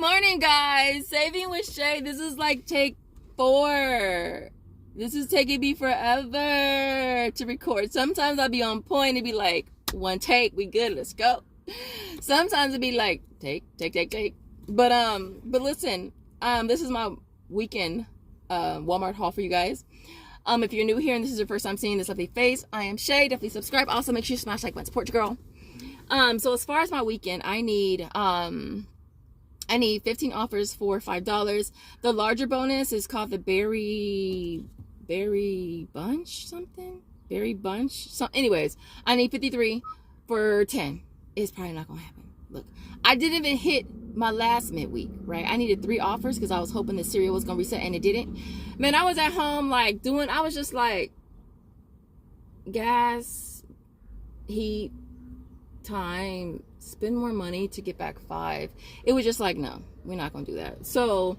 morning, guys. Saving with Shay. This is like take 4. This is taking me forever to record. Sometimes I'll be on point and be like, one take, we good, let's go. Sometimes it'll be like, take. But listen, this is my weekend Walmart haul for you guys. If you're new here and this is your first time seeing this lovely face, I am Shay. Definitely subscribe. Also, make sure you smash like button, support your girl. So as far as my weekend, I need 15 offers for $5. The larger bonus is called the berry bunch something. Berry bunch. So anyways, I need 53 for 10. It's probably not gonna happen. Look, I didn't even hit my last midweek, right? I needed 3 offers because I was hoping the cereal was gonna reset and it didn't. Man, I was at home like I was just like gas, heat, time, spend more money to get back 5. It was just like, no, we're not gonna do that. So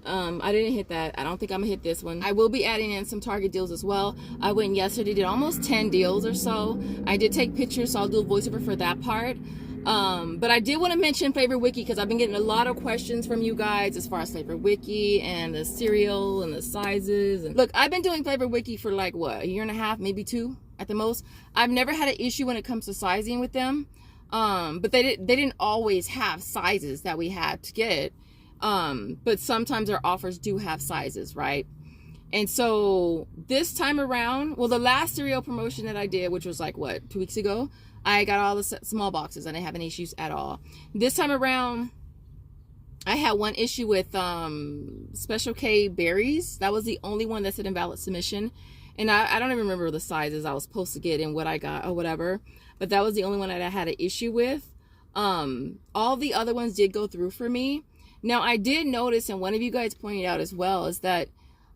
I didn't hit that. I don't think I'm gonna hit this one. I will be adding in some Target deals as well. I went yesterday, did almost 10 deals or so. I did take pictures, so I'll do a voiceover for that part. But I did want to mention Flavor Wiki because I've been getting a lot of questions from you guys as far as Flavor Wiki and the cereal and the sizes. And look, I've been doing Flavor Wiki for like what, a year and a half, maybe 2 at the most. I've never had an issue when it comes to sizing with them. But they didn't always have sizes that we had to get. But sometimes their offers do have sizes, right? And so this time around, well, the last cereal promotion that I did, which was like what, 2 weeks ago, I got all the small boxes. I didn't have any issues at all. This time around, I had one issue with Special K berries. That was the only one that said invalid submission. And I don't even remember the sizes I was supposed to get and what I got or whatever. But that was the only one that I had an issue with. All the other ones did go through for me. Now, I did notice, and one of you guys pointed out as well, is that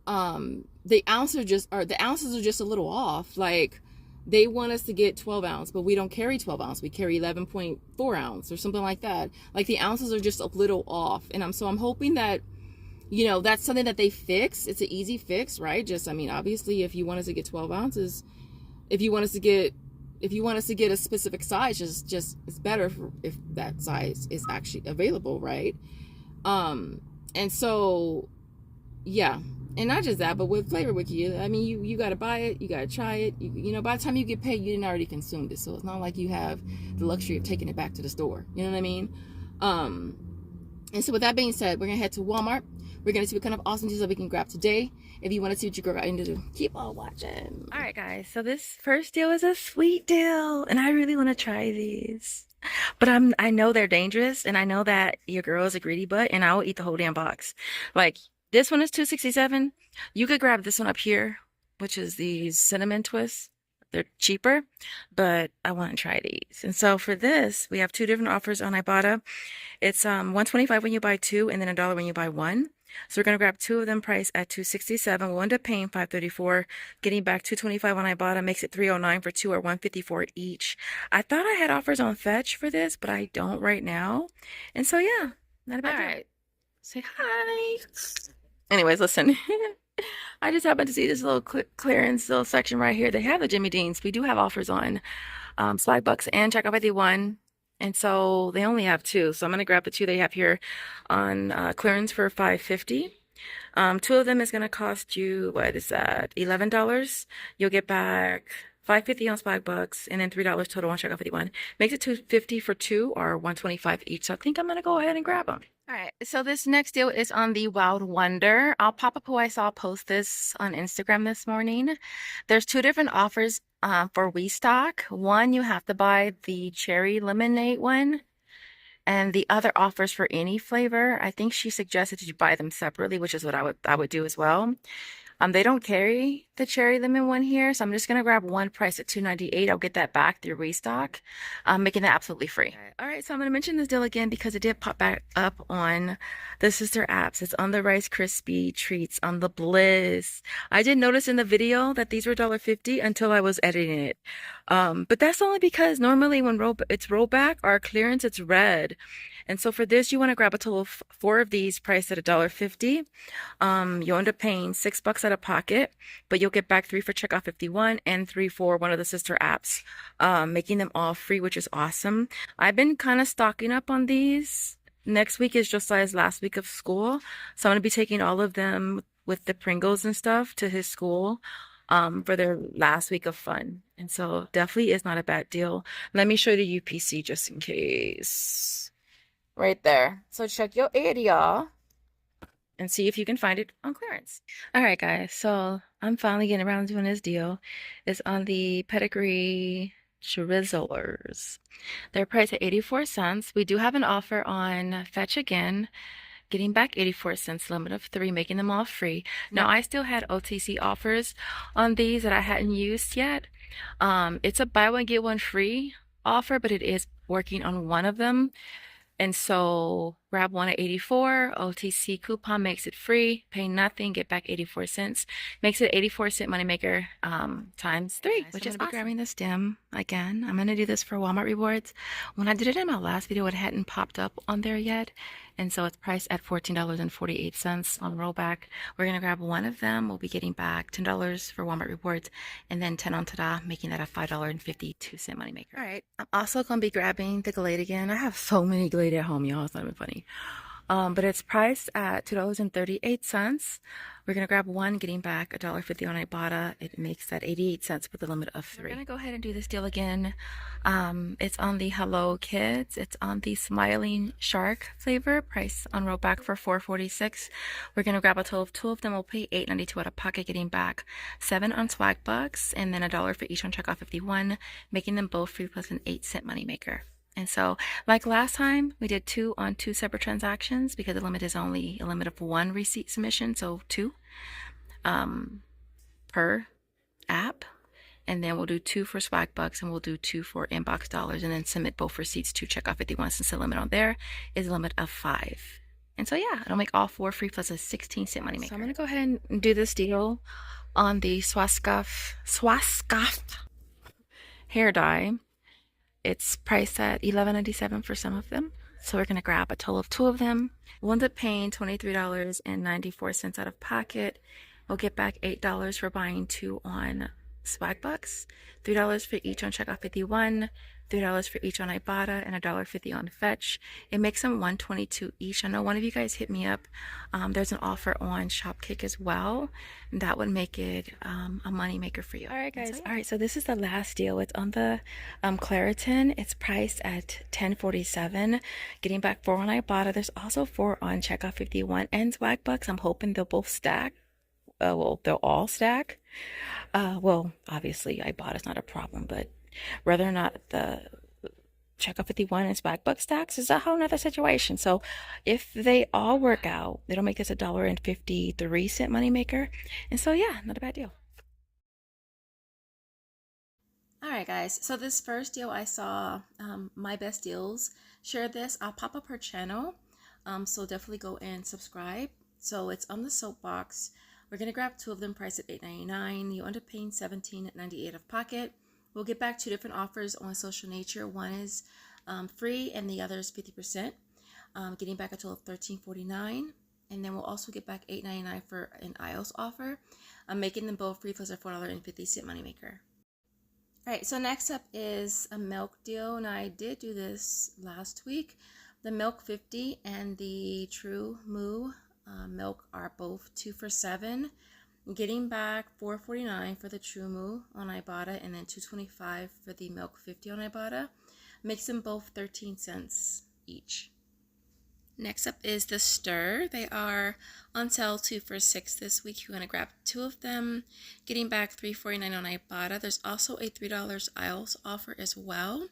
the ounces are just a little off. Like, they want us to get 12 ounce, but we don't carry 12 ounce. We carry 11.4 ounce or something like that. Like, the ounces are just a little off. And I'm hoping that, you know, that's something that they fix. It's an easy fix, right? Just, I mean, obviously, if you want us to get 12 ounces, if you want us to get a specific size, just it's better if that size is actually available, right? And so, yeah. And not just that, but with Flavor Wiki, I mean, you got to buy it, you got to try it. You know, by the time you get paid, you didn't already consumed it. So it's not like you have the luxury of taking it back to the store. You know what I mean? And so with that being said, we're going to head to Walmart. We're going to see what kind of awesome deals that we can grab today. If you want to see what your girl got into, keep on watching. All right, guys. So this first deal is a sweet deal, and I really want to try these. But I know they're dangerous, and I know that your girl is a greedy butt, and I will eat the whole damn box. Like, this one is $2.67. You could grab this one up here, which is these cinnamon twists. They're cheaper, but I want to try these. And so for this, we have 2 different offers on Ibotta. It's $1.25 when you buy 2, and then $1 when you buy 1. So we're going to grab 2 of them priced at $2.67. We'll end up paying $5.34. Getting back $2.25 on Ibotta makes it $3.09 for 2 or $1.54 each. I thought I had offers on Fetch for this, but I don't right now. And so yeah, not a bad deal. All right. Say hi. Anyways, listen. I just happened to see this little clearance little section right here. They have the Jimmy Deans. We do have offers on Swagbucks and Checkout 51. And so they only have 2. So I'm going to grab the 2 they have here on clearance for $5.50. 2 of them is going to cost you, what is that, $11. You'll get back $5.50 on Swagbucks and then $3 total on Checkout 51. Makes it $2.50 for 2 or $1.25 each. So I think I'm going to go ahead and grab them. All right, so this next deal is on the Wild Wonder. I'll pop up who I saw post this on Instagram this morning. There's 2 different offers for restock. One, you have to buy the cherry lemonade one, and the other offers for any flavor. I think she suggested that you buy them separately, which is what I would do as well. They don't carry the cherry lemon one here, so I'm just gonna grab one price at $2.98. I'll get that back through restock, making that absolutely free. All right, so I'm gonna mention this deal again because it did pop back up on the sister apps. It's on the Rice Krispie treats, on the Bliss. I did notice in the video that these were $1.50 until I was editing it, but that's only because normally when it's rollback or clearance, it's red. And so for this, you want to grab a total of 4 of these priced at $1.50. You'll end up paying $6 out of pocket, but you'll get back 3 for Checkout 51 and 3 for one of the sister apps, making them all free, which is awesome. I've been kind of stocking up on these Next week is Josiah's last week of school, so I'm gonna be taking all of them with the Pringles and stuff to his school for their last week of fun. And so definitely is not a bad deal. Let me show you the UPC just in case. Right there. So check your area and see if you can find it on clearance. All right, guys. So I'm finally getting around to doing this deal. It's on the Pedigree Drizzlers. They're priced at 84 cents. We do have an offer on Fetch again, getting back 84 cents, limit of 3, making them all free. Now, I still had OTC offers on these that I hadn't used yet. It's a buy one, get one free offer, but it is working on one of them. And so grab one at 84, OTC coupon makes it free, pay nothing, get back 84 cents, makes it 84-cent moneymaker times 3, which is awesome. Grabbing this dim again. I'm going to do this for Walmart rewards. When I did it in my last video, it hadn't popped up on there yet. And so it's priced at $14.48 on rollback. We're going to grab one of them. We'll be getting back $10 for Walmart rewards and then 10 on Tada, making that a $5.52 moneymaker. All right. I'm also going to be grabbing the Glade again. I have so many Glade at home, y'all. It's not even funny. But it's priced at $2.38. We're going to grab one, getting back $1.50 on Ibotta. It makes that 88 cents with a limit of 3. We're going to go ahead and do this deal again. It's on the Hello Kids. It's on the Smiling Shark flavor, price on rollback for $4.46. We're going to grab a total of 2 of them. We'll pay $8.92 out of pocket, getting back 7 on Swagbucks, and then $1 for each on checkout 51, making them both free plus an 8-cent moneymaker. And so, like last time, we did 2 on 2 separate transactions because the limit is only a limit of 1 receipt submission, so 2 per app. And then we'll do 2 for Swagbucks, and we'll do 2 for inbox dollars, and then submit both receipts to checkout 51 since the limit on there is a limit of 5. And so, yeah, it'll make all 4 free plus a 16-cent moneymaker. So I'm going to go ahead and do this deal on the Swascoff hair dye. It's priced at $11.97 for some of them. So we're going to grab a total of 2 of them. We'll end up paying $23.94 out of pocket. We'll get back $8 for buying 2 on Swagbucks, $3 for each on checkout 51, $3 for each on Ibotta, and $1.50 on Fetch. It makes them $1.22 each. I know one of you guys hit me up. There's an offer on Shopkick as well. That would make it a money maker for you. All right, guys. All right, so this is the last deal. It's on the Claritin. It's priced at $10.47. Getting back 4 on Ibotta. There's also 4 on checkout 51 and Swagbucks. I'm hoping they'll both stack. Well, they'll all stack. Well, obviously, Ibotta's not a problem, but whether or not the checkout 51 and Swagbucks stacks is a whole nother situation. So if they all work out, it'll make this a $1.53 moneymaker. And so, yeah, not a bad deal. All right, guys. So this first deal I saw, My Best Deals shared this. I'll pop up her channel. So definitely go and subscribe. So it's on the Soapbox. We're going to grab 2 of them, priced at $8.99. You end up paying $17.98 out of pocket. We'll get back 2 different offers on Social Nature. One is free and the other is 50%, getting back a total of $13.49. And then we'll also get back $8.99 for an iOS offer, making them both free plus a $4.50 moneymaker. All right, so next up is a milk deal. And I did do this last week. The Milk 50 and the True Moo milk are both 2 for $7. Getting back $4.49 for the True Moo on Ibotta, and then $2.25 for the Milk 50 on Ibotta. Makes them both 13 cents each. Next up is the Stir. They are on sale 2 for $6 this week. You're going to grab 2 of them, getting back $3.49 on Ibotta. There's also a $3 iOS offer as well,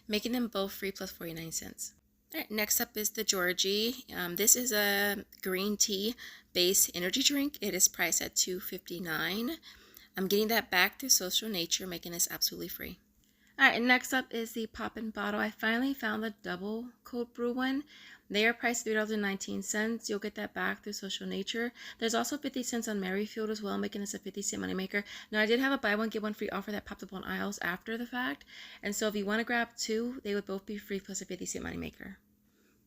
making them both free plus 49 cents. All right, next up is the Georgie. This is a green tea base energy drink. It is priced at $2.59. I'm getting that back through Social Nature, making this absolutely free. All right, and next up is the Poppin' Bottle. I finally found the double cold brew one. They are priced $3.19. You'll get that back through Social Nature. There's also 50 cents on Merryfield as well, making this a 50-cent moneymaker. Now, I did have a buy one, get one free offer that popped up on aisles after the fact. And so if you want to grab 2, they would both be free plus a 50-cent moneymaker.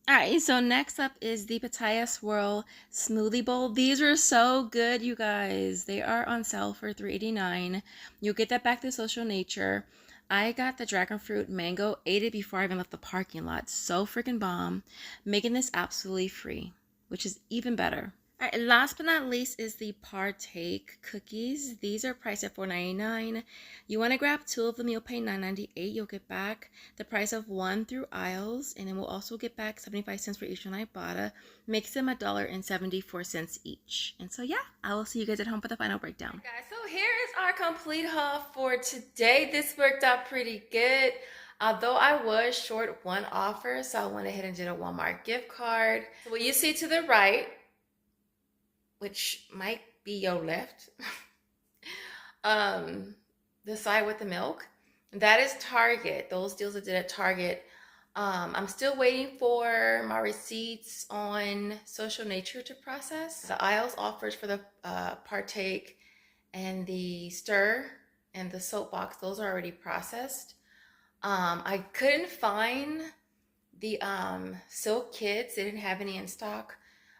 All right, so next up is the Pitaya Swirl Smoothie Bowl. These are so good, you guys. They are on sale for $3.89. You'll get that back through Social Nature. I got the dragon fruit mango, ate it before I even left the parking lot. So freaking bomb. Making this absolutely free, which is even better. All right, last but not least is the Partake cookies. These are priced at $4.99. You want to grab 2 of them, you'll pay $9.98. You'll get back the price of 1 through aisles, and then we'll also get back 75 cents for each one Ibotta. Makes them $1.74 each. And so yeah, I will see you guys at home for the final breakdown. Hey guys, so here is our complete haul for today. This worked out pretty good. Although I was short one offer, so I went ahead and did a Walmart gift card. So what you see to the right, which might be your left, the side with the milk, that is Target. Those deals I did at Target. I'm still waiting for my receipts on Social Nature to process. The aisles offers for the Partake and the Stir and the Soapbox, those are already processed. I couldn't find the Silk Kids. They didn't have any in stock.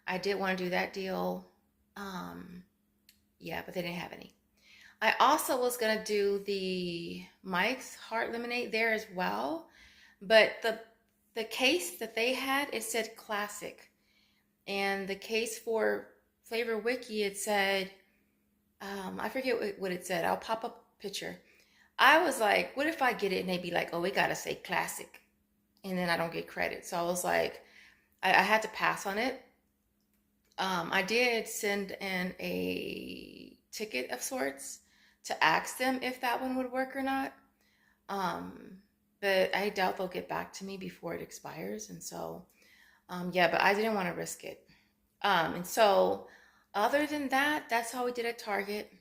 I did want to do that deal. Yeah, but they didn't have any. I also was gonna do the Mike's Heart Lemonade there as well, but the case that they had, it said classic, and the case for Flavor Wiki, it said I forget what it said. I'll pop up a picture. I was like, what if I get it and they be like, oh, it gotta say classic, and then I don't get credit. So I was like, I had to pass on it. I did send in a ticket of sorts to ask them if that one would work or not. But I doubt they'll get back to me before it expires. And so, yeah, but I didn't want to risk it. And so other than that, that's how we did at Target.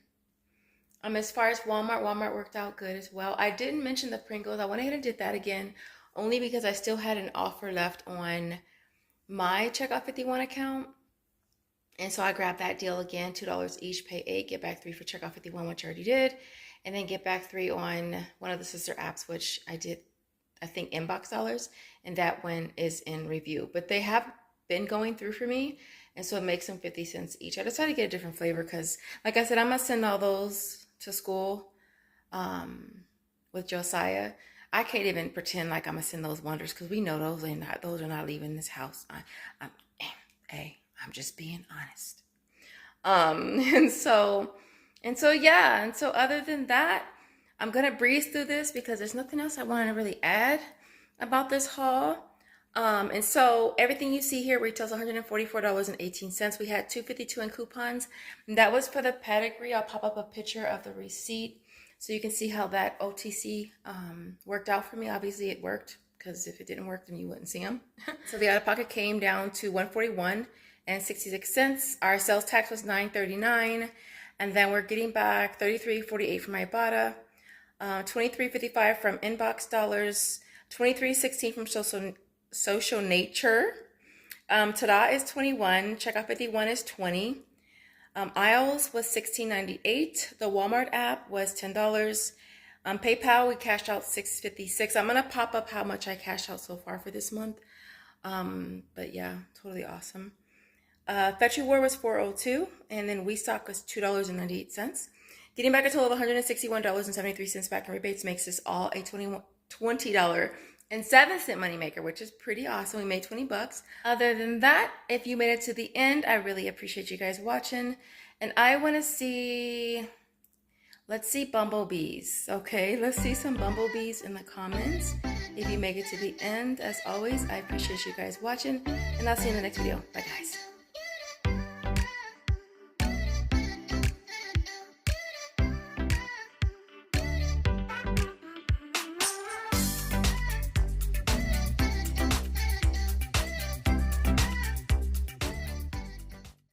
As far as Walmart worked out good as well. I didn't mention the Pringles. I went ahead and did that again, only because I still had an offer left on my Checkout 51 account. And so I grabbed that deal again, $2 each, pay $8, get back 3 for Checkout 51, which I already did. And then get back 3 on one of the sister apps, which I did, I think, inbox dollars. And that one is in review. But they have been going through for me. And so it makes them 50 cents each. I decided to get a different flavor because, like I said, I'm going to send all those to school with Josiah. I can't even pretend like I'm going to send those Wonders because we know those are not leaving this house. I'm just being honest. And so yeah. And so other than that, I'm going to breeze through this because there's nothing else I want to really add about this haul. And so everything you see here retails $144.18. We had $2.52 in coupons. And that was for the Pedigree. I'll pop up a picture of the receipt so you can see how that OTC worked out for me. Obviously it worked because if it didn't work, then you wouldn't see them. So the out-of-pocket came down to $141.66. Our sales tax was $9.39, and then we're getting back $33.48 from Ibotta, $23.55 from inbox dollars, $23.16 from Social Nature. Tada is $21. Checkout 51 is $20. Aisles was $16.98. The Walmart app was $10. PayPal, we cashed out $6.56. I'm gonna pop up how much I cashed out so far for this month. But yeah, totally awesome. Fetch Reward was $4.02, and then WeStock was $2.98. Getting back a total of $161.73 back in rebates makes this all a $20.07 moneymaker, which is pretty awesome. We made 20 bucks. Other than that, if you made it to the end, I really appreciate you guys watching. And I want to see, let's see bumblebees. Okay, let's see some bumblebees in the comments if you make it to the end. As always, I appreciate you guys watching, and I'll see you in the next video. Bye guys.